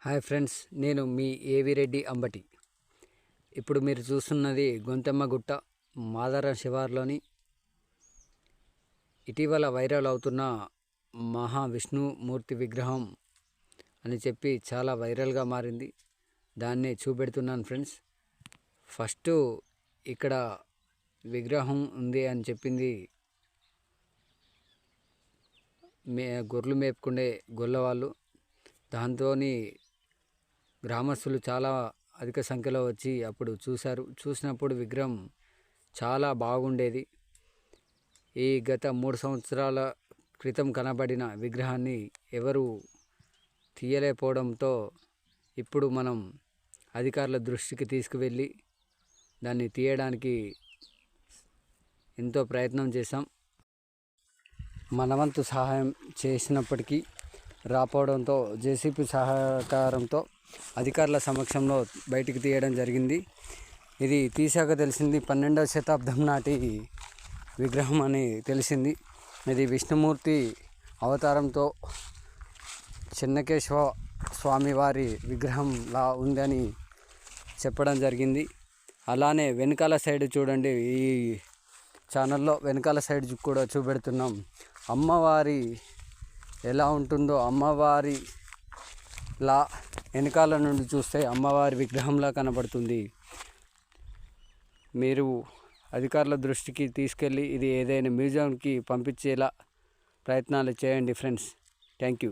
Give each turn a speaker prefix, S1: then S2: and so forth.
S1: Hi friends, నేను మీ ఏవి రెడ్డి అంబటి. ఇప్పుడు మీరు చూస్తున్నది గొంతెమ్మ గుట్ట మాదారం శివార్లోని ఇటీవల వైరల్ అవుతున్న మహావిష్ణుమూర్తి విగ్రహం అని చెప్పి చాలా వైరల్గా మారింది. దాన్ని చూపెడుతున్నాను ఫ్రెండ్స్. ఫస్ట్ ఇక్కడ విగ్రహం ఉంది అని చెప్పింది గొర్రెలు మేపుకునే గొల్లవాళ్ళు. దాంతో గ్రామస్తులు చాలా అధిక సంఖ్యలో వచ్చి అప్పుడు చూసినప్పుడు విగ్రహం చాలా బాగుండేది. ఈ గత 3 సంవత్సరాల క్రితం కనబడిన విగ్రహాన్ని ఎవరు తీయలేకపోవడంతో ఇప్పుడు మనం అధికారుల దృష్టికి తీసుకువెళ్ళి దాన్ని తీయడానికి ఎంతో ప్రయత్నం చేశాం. మన వంతు సహాయం చేసినప్పటికీ రాపోవడంతో జేసీబీ సహకారంతో అధికారుల సమక్షంలో బయటికి తీయడం జరిగింది. ఇది తీసాక తెలిసింది 12వ శతాబ్దం నాటి విగ్రహం అని తెలిసింది. ఇది విష్ణుమూర్తి అవతారంతో చెన్నకేశవ స్వామివారి విగ్రహంలా ఉందని చెప్పడం జరిగింది. అలానే వెనకాల సైడ్ చూడండి, ఈ ఛానల్లో వెనకాల సైడ్ కూడా చూపెడుతున్నాం. అమ్మవారి ఎలా ఉంటుందో అమ్మవారిలా వెనకాల నుండి చూస్తే అమ్మవారి విగ్రహంలా కనబడుతుంది. మీరు అధికారుల దృష్టికి తీసుకెళ్ళి ఇది ఏదైనా మ్యూజియంకి పంపించేలా ప్రయత్నాలు చేయండి ఫ్రెండ్స్. Thank you.